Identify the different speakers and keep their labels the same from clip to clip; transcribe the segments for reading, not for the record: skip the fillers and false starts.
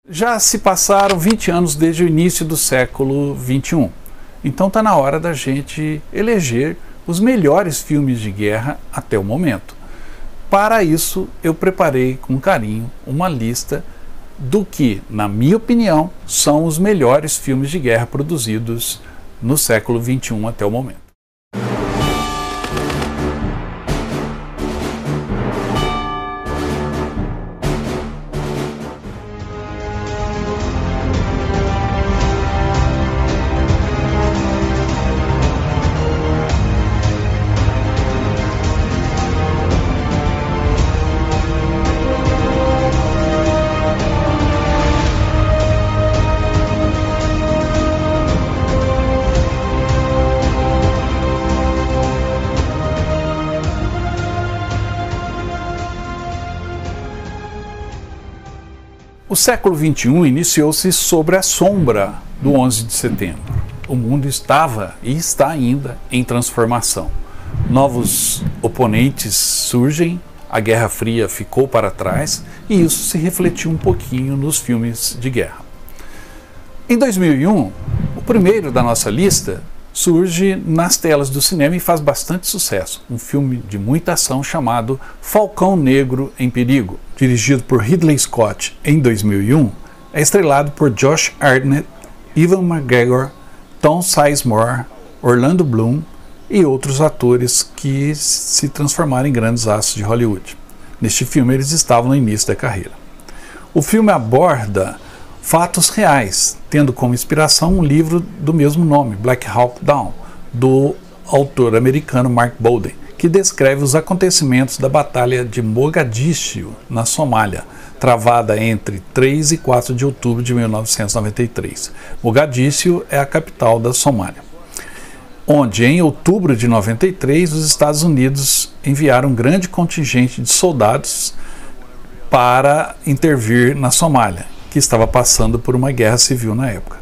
Speaker 1: Já se passaram 20 anos desde o início do século XXI, então está na hora da gente eleger os melhores filmes de guerra até o momento. Para isso, eu preparei com carinho uma lista do que, na minha opinião, são os melhores filmes de guerra produzidos no século XXI até o momento. O século XXI iniciou-se sobre a sombra do 11 de setembro. O mundo estava e está ainda em transformação. Novos oponentes surgem, a Guerra Fria ficou para trás e isso se refletiu um pouquinho nos filmes de guerra. Em 2001, o primeiro da nossa lista surge nas telas do cinema e faz bastante sucesso. Um filme de muita ação chamado Falcão Negro em Perigo, dirigido por Ridley Scott em 2001, é estrelado por Josh Hartnett, Ewan McGregor, Tom Sizemore, Orlando Bloom e outros atores que se transformaram em grandes astros de Hollywood. Neste filme eles estavam no início da carreira. O filme aborda fatos reais, tendo como inspiração um livro do mesmo nome, Black Hawk Down, do autor americano Mark Bowden, que descreve os acontecimentos da Batalha de Mogadíscio, na Somália, travada entre 3 e 4 de outubro de 1993. Mogadíscio é a capital da Somália, onde em outubro de 93 os Estados Unidos enviaram um grande contingente de soldados para intervir na Somália, que estava passando por uma guerra civil na época.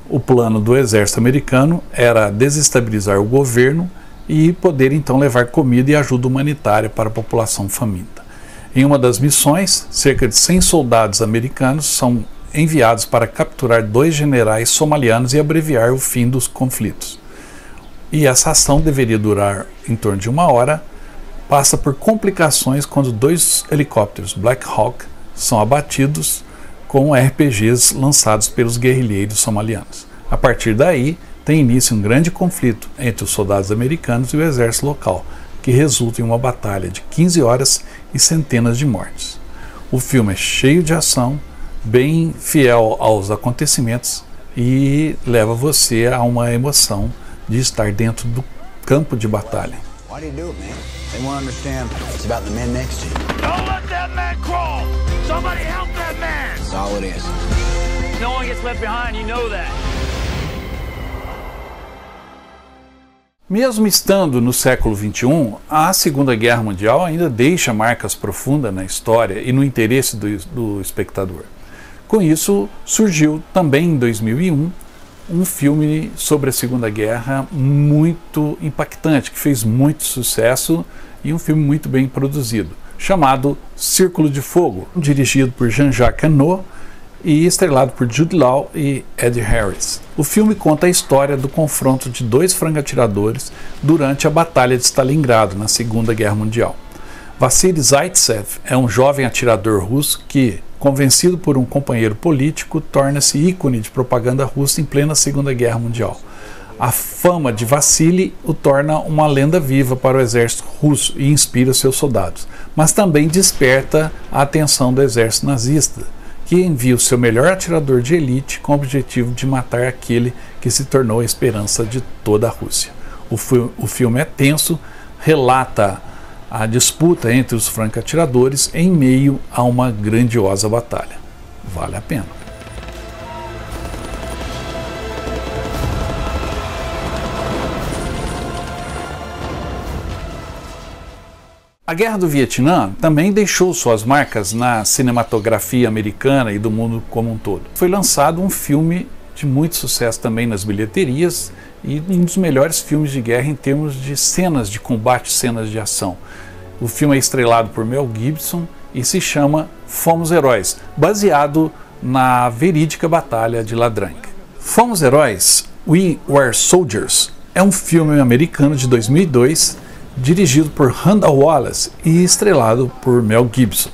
Speaker 1: O plano do exército americano era desestabilizar o governo e poder então levar comida e ajuda humanitária para a população faminta. Em uma das missões, cerca de 100 soldados americanos são enviados para capturar 2 generais somalianos e abreviar o fim dos conflitos. E essa ação deveria durar em torno de 1 hora, passa por complicações quando 2 helicópteros Black Hawk são abatidos com RPGs lançados pelos guerrilheiros somalianos. A partir daí, tem início um grande conflito entre os soldados americanos e o exército local, que resulta em uma batalha de 15 horas e centenas de mortes. O filme é cheio de ação, bem fiel aos acontecimentos e leva você a uma emoção de estar dentro do campo de batalha.
Speaker 2: Why do you do it, man? They won't understand. It's about the men next to you.
Speaker 3: Don't let that man crawl! Somebody help that man!
Speaker 2: That's all it is.
Speaker 3: No one gets left behind, you know that.
Speaker 1: Mesmo estando no século XXI, a Segunda Guerra Mundial ainda deixa marcas profundas na história e no interesse do espectador. Com isso, surgiu também em 2001 um filme sobre a Segunda Guerra muito impactante, que fez muito sucesso e um filme muito bem produzido, chamado Círculo de Fogo, dirigido por Jean-Jacques Annaud e estrelado por Jude Law e Ed Harris. O filme conta a história do confronto de 2 franco-atiradores durante a Batalha de Stalingrado, na Segunda Guerra Mundial. Vassily Zaitsev é um jovem atirador russo que, convencido por um companheiro político, torna-se ícone de propaganda russa em plena Segunda Guerra Mundial. A fama de Vassily o torna uma lenda viva para o exército russo e inspira seus soldados, mas também desperta a atenção do exército nazista, que envia o seu melhor atirador de elite com o objetivo de matar aquele que se tornou a esperança de toda a Rússia. O filme é tenso, relata a disputa entre os franco-atiradores em meio a uma grandiosa batalha. Vale a pena. A Guerra do Vietnã também deixou suas marcas na cinematografia americana e do mundo como um todo. Foi lançado um filme de muito sucesso também nas bilheterias e um dos melhores filmes de guerra em termos de cenas de combate, cenas de ação. O filme é estrelado por Mel Gibson e se chama Fomos Heróis, baseado na verídica Batalha de Ladrang. Fomos Heróis, We Were Soldiers é um filme americano de 2002, dirigido por Randall Wallace e estrelado por Mel Gibson.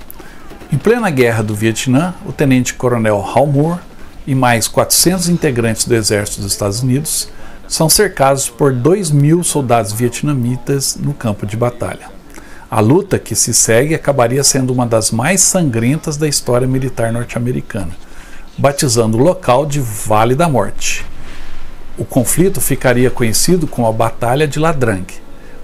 Speaker 1: Em plena guerra do Vietnã, o tenente-coronel Hal Moore e mais 400 integrantes do exército dos Estados Unidos são cercados por 2.000 soldados vietnamitas no campo de batalha. A luta que se segue acabaria sendo uma das mais sangrentas da história militar norte-americana, batizando o local de Vale da Morte. O conflito ficaria conhecido como a Batalha de Ladrang.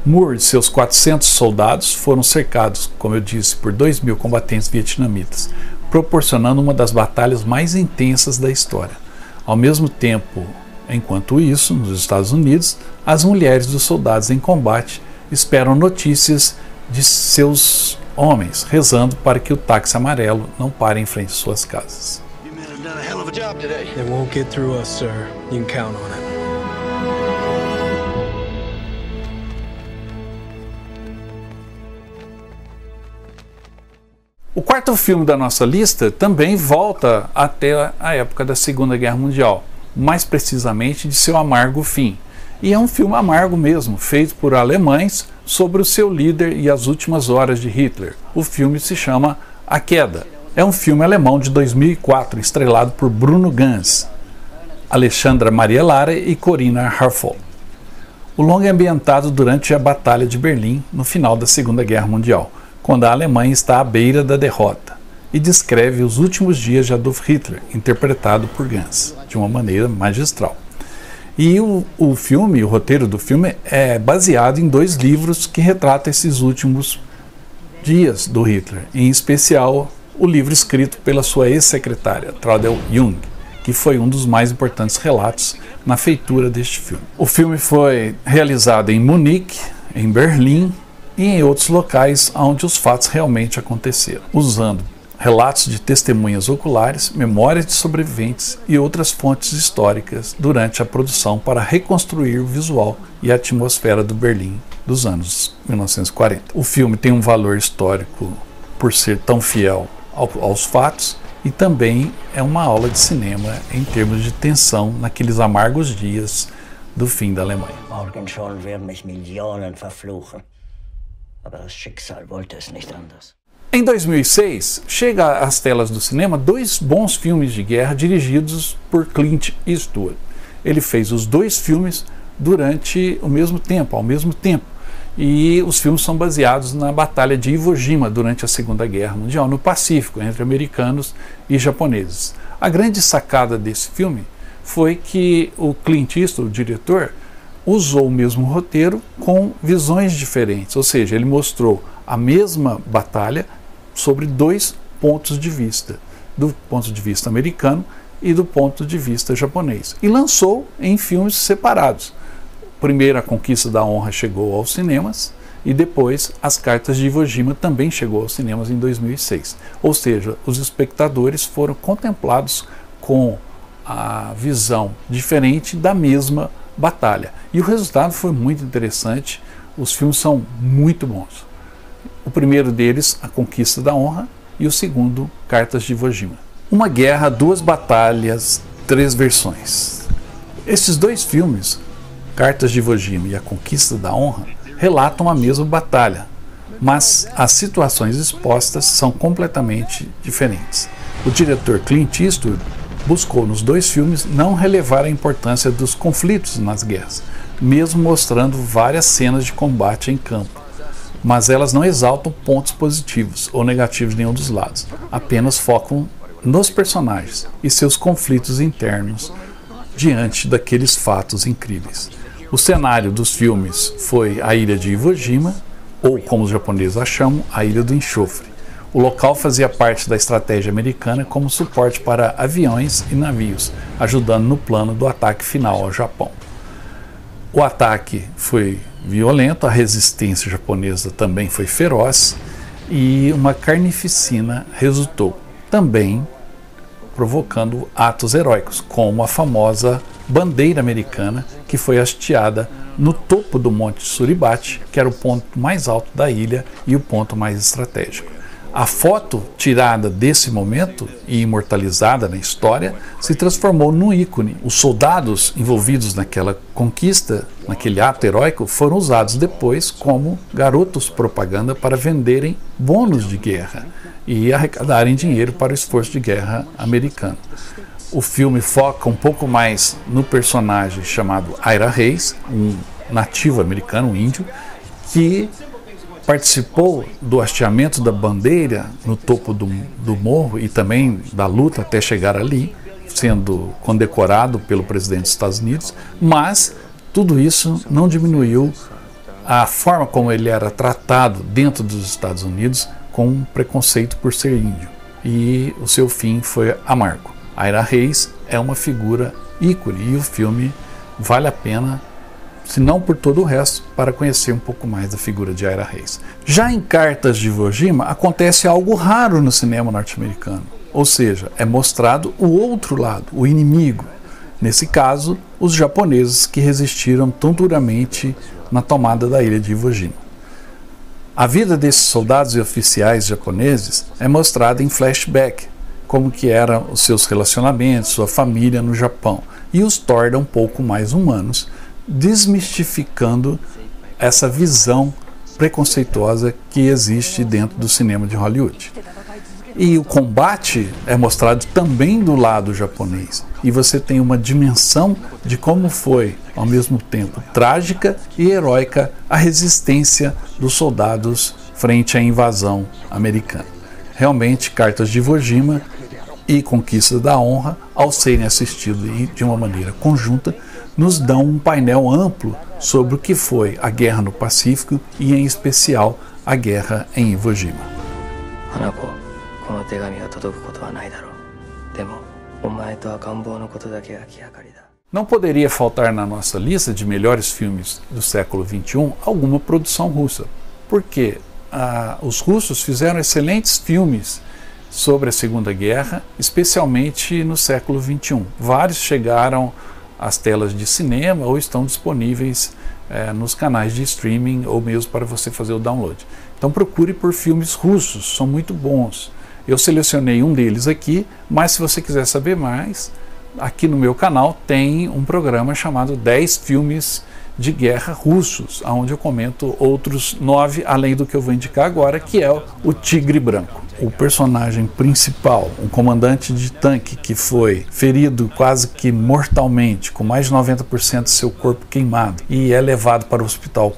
Speaker 1: Moore e seus 400 soldados foram cercados, como eu disse, por 2.000 combatentes vietnamitas, proporcionando uma das batalhas mais intensas da história. Ao mesmo tempo, enquanto isso, nos Estados Unidos, as mulheres dos soldados em combate esperam notícias de seus homens, rezando para que o táxi amarelo não pare em frente às suas casas.
Speaker 4: They won't get through us, sir. You can count on it.
Speaker 1: O quarto filme da nossa lista também volta até a época da Segunda Guerra Mundial, mais precisamente de seu amargo fim. E é um filme amargo mesmo, feito por alemães sobre o seu líder e as últimas horas de Hitler. O filme se chama A Queda. É um filme alemão de 2004, estrelado por Bruno Ganz, Alexandra Maria Lara e Corinna Harfouch. O longa é ambientado durante a Batalha de Berlim, no final da Segunda Guerra Mundial, quando a Alemanha está à beira da derrota, e descreve os últimos dias de Adolf Hitler, interpretado por Ganz, de uma maneira magistral. E o roteiro do filme é baseado em 2 livros que retratam esses últimos dias do Hitler, em especial o livro escrito pela sua ex-secretária, Traudl Jung, que foi um dos mais importantes relatos na feitura deste filme. O filme foi realizado em Munique, em Berlim e em outros locais onde os fatos realmente aconteceram, usando relatos de testemunhas oculares, memórias de sobreviventes e outras fontes históricas durante a produção para reconstruir o visual e a atmosfera do Berlim dos anos 1940. O filme tem um valor histórico por ser tão fiel aos fatos e também é uma aula de cinema em termos de tensão naqueles amargos dias do fim da Alemanha.
Speaker 5: Morgen schon werden mich Millionen verfluchen. Aber das Schicksal wollte es nicht anders.
Speaker 1: Em 2006, chega às telas do cinema 2 bons filmes de guerra dirigidos por Clint Eastwood. Ele fez os 2 filmes durante o mesmo tempo, ao mesmo tempo. E os filmes são baseados na Batalha de Iwo Jima durante a Segunda Guerra Mundial, no Pacífico, entre americanos e japoneses. A grande sacada desse filme foi que o Clint Eastwood, o diretor, usou o mesmo roteiro com visões diferentes, ou seja, ele mostrou a mesma batalha sobre 2 pontos de vista, do ponto de vista americano e do ponto de vista japonês, e lançou em filmes separados. Primeiro, A Conquista da Honra chegou aos cinemas e depois As Cartas de Iwo Jima também chegou aos cinemas em 2006, ou seja, os espectadores foram contemplados com a visão diferente da mesma batalha. E o resultado foi muito interessante, os filmes são muito bons. O primeiro deles, A Conquista da Honra, e o segundo, Cartas de Iwo Jima. Uma guerra, 2 batalhas, 3 versões. Esses 2 filmes, Cartas de Iwo Jima e A Conquista da Honra, relatam a mesma batalha, mas as situações expostas são completamente diferentes. O diretor Clint Eastwood buscou nos 2 filmes não relevar a importância dos conflitos nas guerras, mesmo mostrando várias cenas de combate em campo, mas elas não exaltam pontos positivos ou negativos de nenhum dos lados, apenas focam nos personagens e seus conflitos internos diante daqueles fatos incríveis. O cenário dos filmes foi a ilha de Iwo Jima, ou como os japoneses a chamam, a Ilha do Enxofre. O local fazia parte da estratégia americana como suporte para aviões e navios, ajudando no plano do ataque final ao Japão. O ataque foi violento, a resistência japonesa também foi feroz e uma carnificina resultou, também provocando atos heróicos, como a famosa bandeira americana que foi hasteada no topo do Monte Suribachi, que era o ponto mais alto da ilha e o ponto mais estratégico. A foto tirada desse momento e imortalizada na história se transformou num ícone. Os soldados envolvidos naquela conquista, naquele ato heróico, foram usados depois como garotos propaganda para venderem bônus de guerra e arrecadarem dinheiro para o esforço de guerra americano. O filme foca um pouco mais no personagem chamado Ira Hayes, um nativo americano, um índio, que participou do hasteamento da bandeira no topo do morro e também da luta até chegar ali, sendo condecorado pelo presidente dos Estados Unidos, mas tudo isso não diminuiu a forma como ele era tratado dentro dos Estados Unidos, com um preconceito por ser índio, e o seu fim foi amargo. Ira Hayes é uma figura ícone e o filme vale a pena, se não por todo o resto, para conhecer um pouco mais da figura de Ira Hayes. Já em Cartas de Iwo Jima acontece algo raro no cinema norte-americano, ou seja, é mostrado o outro lado, o inimigo. Nesse caso, os japoneses que resistiram tão duramente na tomada da ilha de Iwo Jima. A vida desses soldados e oficiais japoneses é mostrada em flashback, como que eram os seus relacionamentos, sua família no Japão, e os torna um pouco mais humanos, desmistificando essa visão preconceituosa que existe dentro do cinema de Hollywood. E o combate é mostrado também do lado japonês, e você tem uma dimensão de como foi, ao mesmo tempo, trágica e heróica a resistência dos soldados frente à invasão americana. Realmente, Cartas de Iwo Jima e Conquista da Honra, ao serem assistidos de uma maneira conjunta, nos dão um painel amplo sobre o que foi a guerra no Pacífico e, em especial, a guerra em Iwo Jima. Não poderia faltar na nossa lista de melhores filmes do século XXI alguma produção russa, porque os russos fizeram excelentes filmes sobre a Segunda Guerra, especialmente no século XXI. Vários chegaram às telas de cinema ou estão disponíveis nos canais de streaming ou mesmo para você fazer o download. Então procure por filmes russos, são muito bons. Eu selecionei um deles aqui, mas se você quiser saber mais, aqui no meu canal tem um programa chamado 10 filmes de guerra russos, onde eu comento outros 9, além do que eu vou indicar agora, que é o Tigre Branco. O personagem principal, um comandante de tanque que foi ferido quase que mortalmente, com mais de 90% do seu corpo queimado, e é levado para o hospital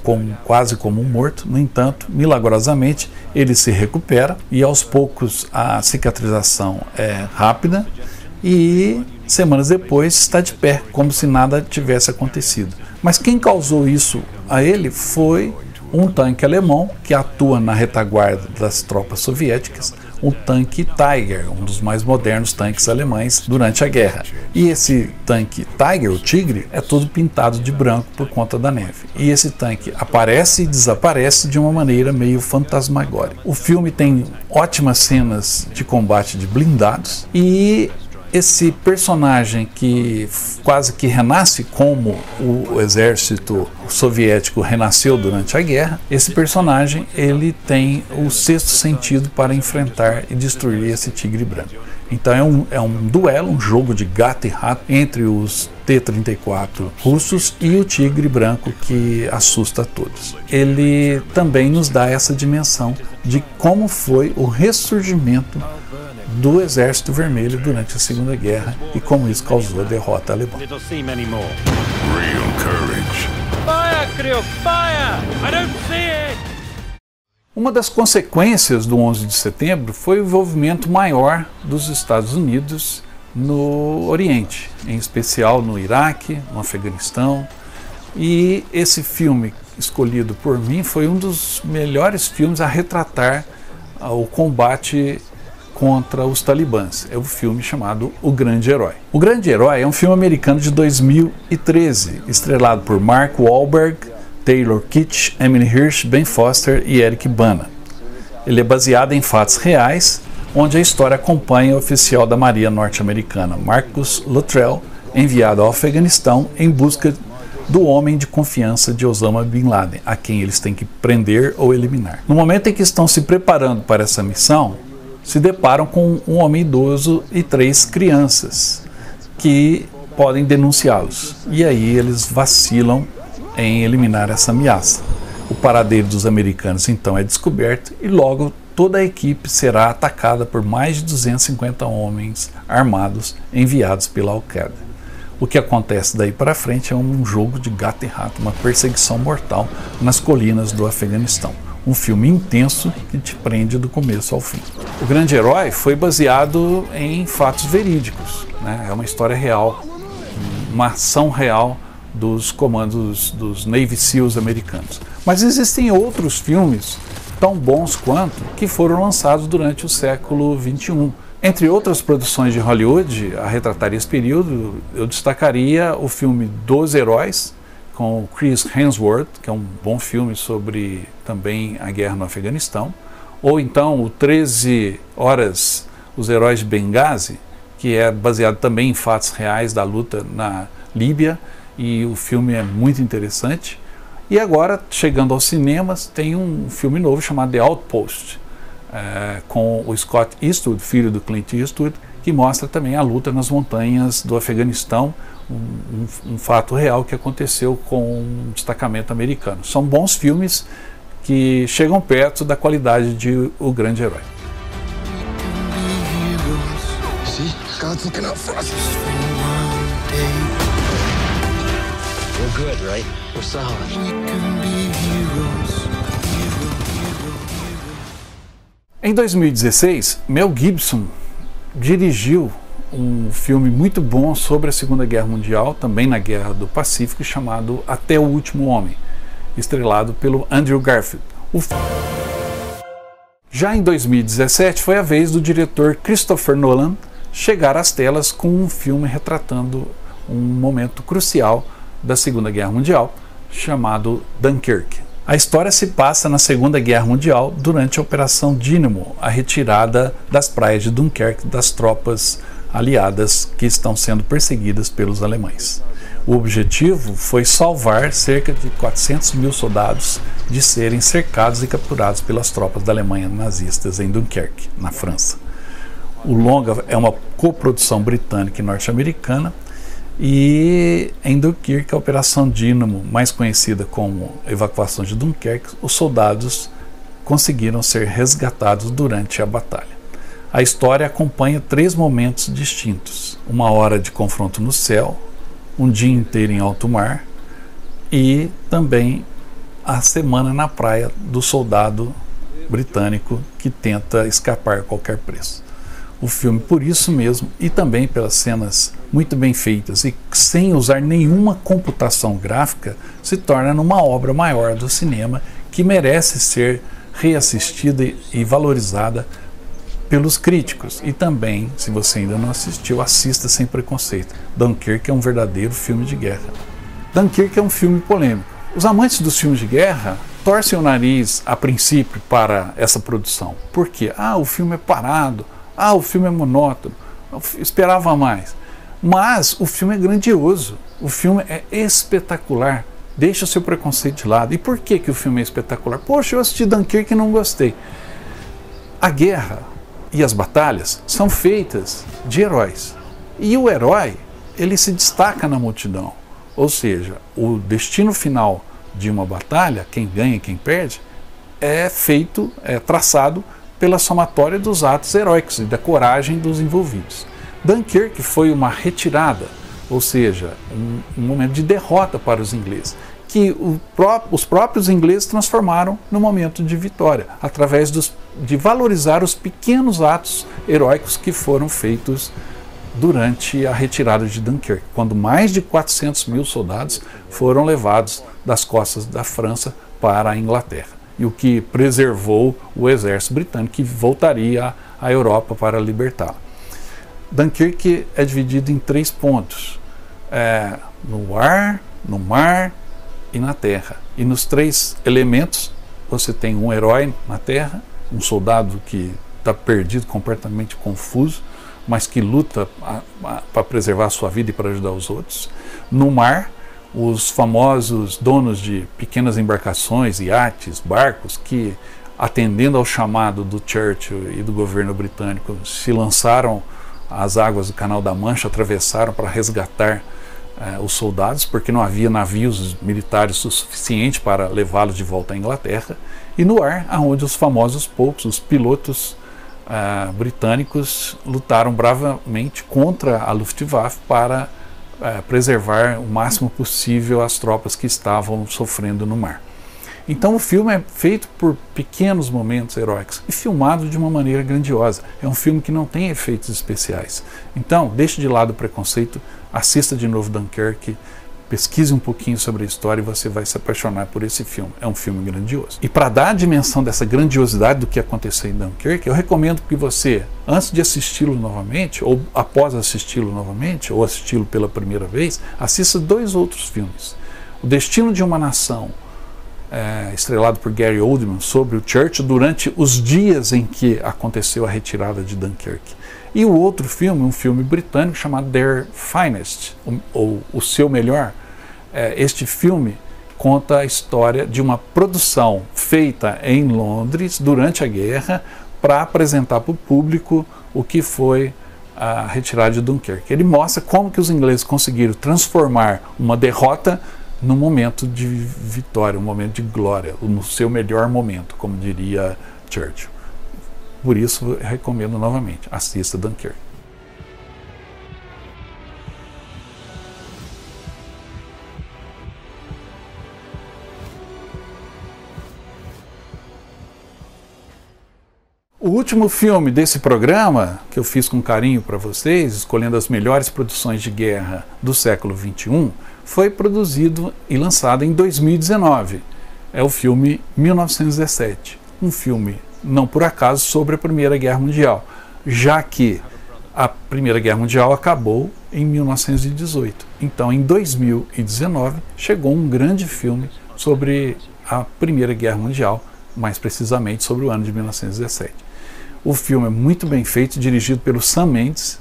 Speaker 1: quase como um morto. No entanto, milagrosamente, ele se recupera e aos poucos a cicatrização é rápida e semanas depois está de pé, como se nada tivesse acontecido. Mas quem causou isso a ele foi um tanque alemão que atua na retaguarda das tropas soviéticas, o tanque Tiger, um dos mais modernos tanques alemães durante a guerra. E esse tanque Tiger, o Tigre, é todo pintado de branco por conta da neve. E esse tanque aparece e desaparece de uma maneira meio fantasmagórica. O filme tem ótimas cenas de combate de blindados e esse personagem que quase que renasce como o exército soviético renasceu durante a guerra, esse personagem ele tem o sexto sentido para enfrentar e destruir esse tigre branco. Então é um duelo, um jogo de gato e rato entre os T-34 russos e o tigre branco que assusta a todos. Ele também nos dá essa dimensão de como foi o ressurgimento do Exército Vermelho durante a Segunda Guerra e como isso causou a derrota alemã. Uma das consequências do 11 de setembro foi o envolvimento maior dos Estados Unidos no Oriente, em especial no Iraque, no Afeganistão, e esse filme escolhido por mim foi um dos melhores filmes a retratar o combate contra os talibãs. É o filme chamado O Grande Herói. O Grande Herói é um filme americano de 2013, estrelado por Mark Wahlberg, Taylor Kitsch, Emily Hirsch, Ben Foster e Eric Bana. Ele é baseado em fatos reais, onde a história acompanha o oficial da Marinha norte-americana Marcus Luttrell, enviado ao Afeganistão em busca do homem de confiança de Osama Bin Laden, a quem eles têm que prender ou eliminar. No momento em que estão se preparando para essa missão, se deparam com um homem idoso e 3 crianças que podem denunciá-los. E aí eles vacilam em eliminar essa ameaça. O paradeiro dos americanos então é descoberto e logo toda a equipe será atacada por mais de 250 homens armados enviados pela Al-Qaeda. O que acontece daí para frente é um jogo de gato e rato, uma perseguição mortal nas colinas do Afeganistão. Um filme intenso que te prende do começo ao fim. O Grande Herói foi baseado em fatos verídicos, né? É uma história real, uma ação real dos comandos dos Navy SEALs americanos. Mas existem outros filmes tão bons quanto que foram lançados durante o século XXI. Entre outras produções de Hollywood a retratar esse período, eu destacaria o filme Dos Heróis, com o Chris Hemsworth, que é um bom filme sobre também a guerra no Afeganistão, ou então o 13 Horas, Os Heróis de Benghazi, que é baseado também em fatos reais da luta na Líbia, e o filme é muito interessante. E agora, chegando aos cinemas, tem um filme novo chamado The Outpost, com o Scott Eastwood, filho do Clint Eastwood, que mostra também a luta nas montanhas do Afeganistão, um fato real que aconteceu com um destacamento americano. São bons filmes que chegam perto da qualidade de O Grande Herói.
Speaker 4: See? God's looking out for us.
Speaker 2: We're good, right? We're solid.
Speaker 1: Em 2016, Mel Gibson dirigiu um filme muito bom sobre a Segunda Guerra Mundial, também na Guerra do Pacífico, chamado Até o Último Homem, estrelado pelo Andrew Garfield. Já em 2017 foi a vez do diretor Christopher Nolan chegar às telas com um filme retratando um momento crucial da Segunda Guerra Mundial, chamado Dunkirk. A história se passa na Segunda Guerra Mundial durante a Operação Dínamo, a retirada das praias de Dunkerque das tropas aliadas que estão sendo perseguidas pelos alemães. O objetivo foi salvar cerca de 400 mil soldados de serem cercados e capturados pelas tropas da Alemanha nazistas em Dunkerque, na França. O longa é uma coprodução britânica e norte-americana, e em Dunkirk, a Operação Dínamo, mais conhecida como Evacuação de Dunkerque, os soldados conseguiram ser resgatados durante a batalha. A história acompanha 3 momentos distintos: uma hora de confronto no céu, um dia inteiro em alto mar e também a semana na praia do soldado britânico que tenta escapar a qualquer preço. O filme, por isso mesmo, e também pelas cenas muito bem feitas e sem usar nenhuma computação gráfica, se torna numa obra maior do cinema que merece ser reassistida e valorizada pelos críticos. E também, se você ainda não assistiu, assista sem preconceito. Dunkirk é um verdadeiro filme de guerra. Dunkirk é um filme polêmico. Os amantes dos filmes de guerra torcem o nariz, a princípio, para essa produção. Por quê? O filme é parado. O filme é monótono, eu esperava mais. Mas o filme é grandioso, o filme é espetacular, deixa o seu preconceito de lado. E por que o filme é espetacular? Poxa, eu assisti Dunkirk e não gostei. A guerra e as batalhas são feitas de heróis. E o herói, ele se destaca na multidão. Ou seja, o destino final de uma batalha, quem ganha e quem perde, é traçado pela somatória dos atos heróicos e da coragem dos envolvidos. Dunkirk foi uma retirada, ou seja, um momento de derrota para os ingleses, que os próprios ingleses transformaram no momento de vitória, através de valorizar os pequenos atos heróicos que foram feitos durante a retirada de Dunkirk, quando mais de 400 mil soldados foram levados das costas da França para a Inglaterra, e o que preservou o exército britânico, que voltaria à Europa para libertá-la. Dunkirk é dividido em 3 pontos, no ar, no mar e na terra. E nos 3 elementos você tem um herói na terra, um soldado que está perdido, completamente confuso, mas que luta para preservar a sua vida e para ajudar os outros. No mar, os famosos donos de pequenas embarcações, iates, barcos, que, atendendo ao chamado do Churchill e do governo britânico, se lançaram às águas do Canal da Mancha, atravessaram para resgatar os soldados, porque não havia navios militares o suficiente para levá-los de volta à Inglaterra, e no ar, onde os famosos poucos, os pilotos britânicos lutaram bravamente contra a Luftwaffe para preservar o máximo possível as tropas que estavam sofrendo no mar. Então o filme é feito por pequenos momentos heróicos e filmado de uma maneira grandiosa. É um filme que não tem efeitos especiais. Então, deixe de lado o preconceito, assista de novo Dunkirk, pesquise um pouquinho sobre a história e você vai se apaixonar por esse filme. É um filme grandioso. E para dar a dimensão dessa grandiosidade do que aconteceu em Dunkirk, eu recomendo que você, antes de assisti-lo novamente, ou após assisti-lo novamente, ou assisti-lo pela primeira vez, assista 2 outros filmes. O Destino de uma Nação, estrelado por Gary Oldman, sobre o Churchill durante os dias em que aconteceu a retirada de Dunkirk. E o outro filme, um filme britânico chamado Their Finest, ou O Seu Melhor. Este filme conta a história de uma produção feita em Londres durante a guerra para apresentar para o público o que foi a retirada de Dunkirk. Ele mostra como que os ingleses conseguiram transformar uma derrota num momento de vitória, um momento de glória, no seu melhor momento, como diria Churchill. Por isso, eu recomendo novamente, assista Dunkirk. O último filme desse programa, que eu fiz com carinho para vocês, escolhendo as melhores produções de guerra do século XXI, foi produzido e lançado em 2019. É o filme 1917, um filme, não por acaso, sobre a Primeira Guerra Mundial, já que a Primeira Guerra Mundial acabou em 1918. Então, em 2019, chegou um grande filme sobre a Primeira Guerra Mundial, mais precisamente sobre o ano de 1917. O filme é muito bem feito, dirigido pelo Sam Mendes,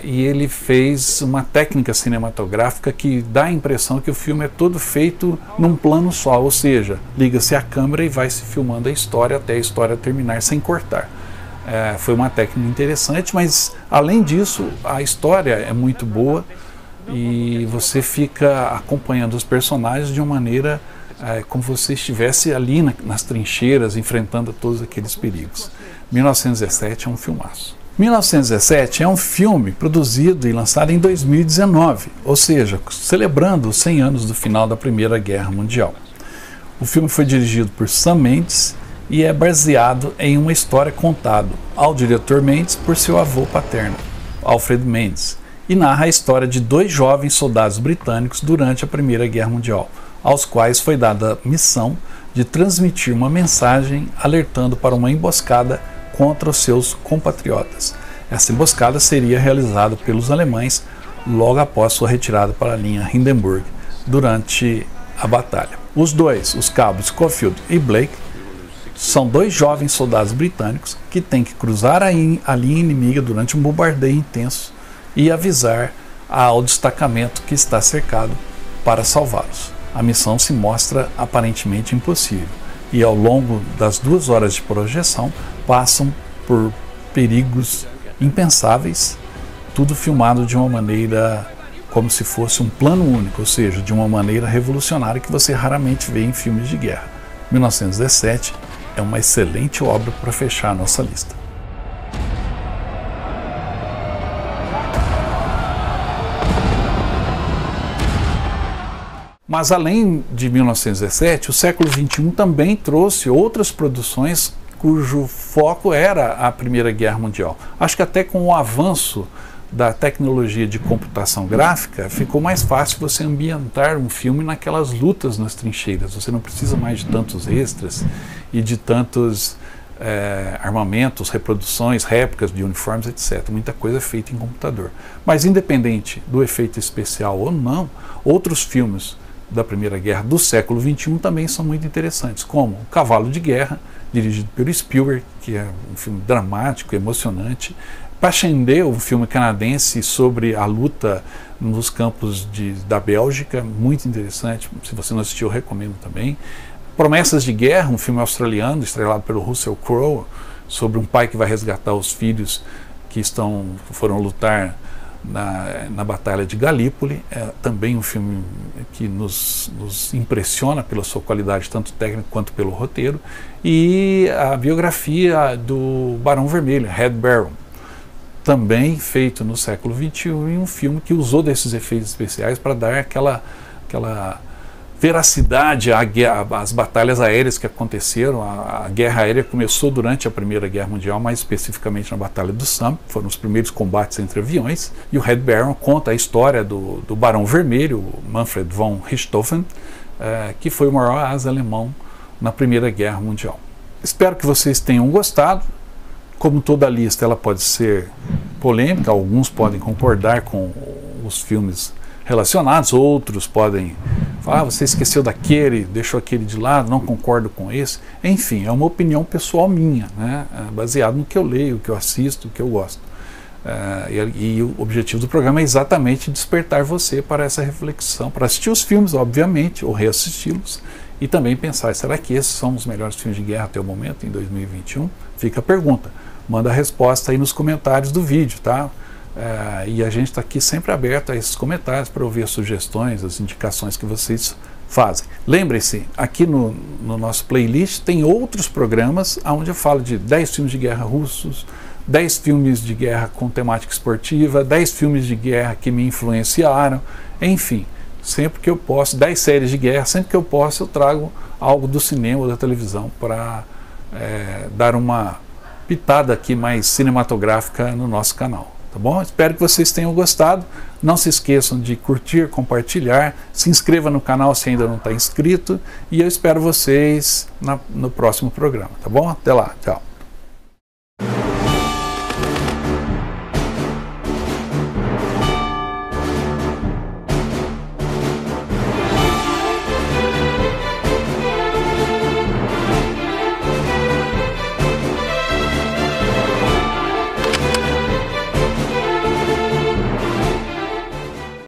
Speaker 1: e ele fez uma técnica cinematográfica que dá a impressão que o filme é todo feito num plano só, ou seja, liga-se a câmera e vai se filmando a história até a história terminar sem cortar. Foi uma técnica interessante, mas além disso a história é muito boa e você fica acompanhando os personagens de uma maneira como se você estivesse ali nas trincheiras enfrentando todos aqueles perigos. 1917 é um filmaço. 1917 é um filme produzido e lançado em 2019, ou seja, celebrando os 100 anos do final da Primeira Guerra Mundial. O filme foi dirigido por Sam Mendes e é baseado em uma história contada ao diretor Mendes por seu avô paterno, Alfred Mendes, e narra a história de 2 jovens soldados britânicos durante a Primeira Guerra Mundial, aos quais foi dada a missão de transmitir uma mensagem alertando para uma emboscada contra os seus compatriotas. Essa emboscada seria realizada pelos alemães logo após sua retirada para a linha Hindenburg durante a batalha. Os dois, os cabos Schofield e Blake, são 2 jovens soldados britânicos que têm que cruzar a linha inimiga durante um bombardeio intenso e avisar ao destacamento que está cercado para salvá-los. A missão se mostra aparentemente impossível e ao longo das 2 horas de projeção passam por perigos impensáveis, tudo filmado de uma maneira como se fosse um plano único, ou seja, de uma maneira revolucionária que você raramente vê em filmes de guerra. 1917 é uma excelente obra para fechar a nossa lista. Mas além de 1917, o século XXI também trouxe outras produções cujo foco era a Primeira Guerra Mundial. Acho que até com o avanço da tecnologia de computação gráfica, ficou mais fácil você ambientar um filme naquelas lutas nas trincheiras. Você não precisa mais de tantos extras e de tantos armamentos, reproduções, réplicas de uniformes, etc. Muita coisa é feita em computador. Mas independente do efeito especial ou não, outros filmes da Primeira Guerra do século XXI também são muito interessantes, como O Cavalo de Guerra, dirigido pelo Spielberg, que é um filme dramático, emocionante, Passchendaele, um filme canadense sobre a luta nos campos da Bélgica, muito interessante. Se você não assistiu, eu recomendo também. Promessas de Guerra, um filme australiano estrelado pelo Russell Crowe, sobre um pai que vai resgatar os filhos que foram lutar na Batalha de Galípoli. É também um filme que nos impressiona pela sua qualidade, tanto técnica quanto pelo roteiro. E a biografia do Barão Vermelho, Red Baron, também feito no século XXI, e um filme que usou desses efeitos especiais para dar aquela veracidade às batalhas aéreas que aconteceram. A guerra aérea começou durante a Primeira Guerra Mundial, mais especificamente na Batalha do Somme, foram os primeiros combates entre aviões, e o Red Baron conta a história do Barão Vermelho, Manfred von Richthofen, que foi o maior asa alemão na Primeira Guerra Mundial. Espero que vocês tenham gostado. Como toda lista, ela pode ser polêmica, alguns podem concordar com os filmes relacionados, outros podem falar, você esqueceu daquele, deixou aquele de lado, não concordo com esse. Enfim, é uma opinião pessoal minha, né? Baseado no que eu leio, o que eu assisto, o que eu gosto. E o objetivo do programa é exatamente despertar você para essa reflexão, para assistir os filmes, obviamente, ou reassisti-los, e também pensar, será que esses são os melhores filmes de guerra até o momento, em 2021? Fica a pergunta. Manda a resposta aí nos comentários do vídeo, tá? E a gente está aqui sempre aberto a esses comentários para ouvir as sugestões, as indicações que vocês fazem. Lembrem-se, aqui no nosso playlist tem outros programas onde eu falo de 10 filmes de guerra russos, 10 filmes de guerra com temática esportiva, 10 filmes de guerra que me influenciaram, enfim, sempre que eu posso, 10 séries de guerra, sempre que eu posso eu trago algo do cinema ou da televisão para dar uma pitada aqui mais cinematográfica no nosso canal. Tá bom? Espero que vocês tenham gostado. Não se esqueçam de curtir, compartilhar, se inscreva no canal se ainda não está inscrito, e eu espero vocês no próximo programa, tá bom? Até lá, tchau.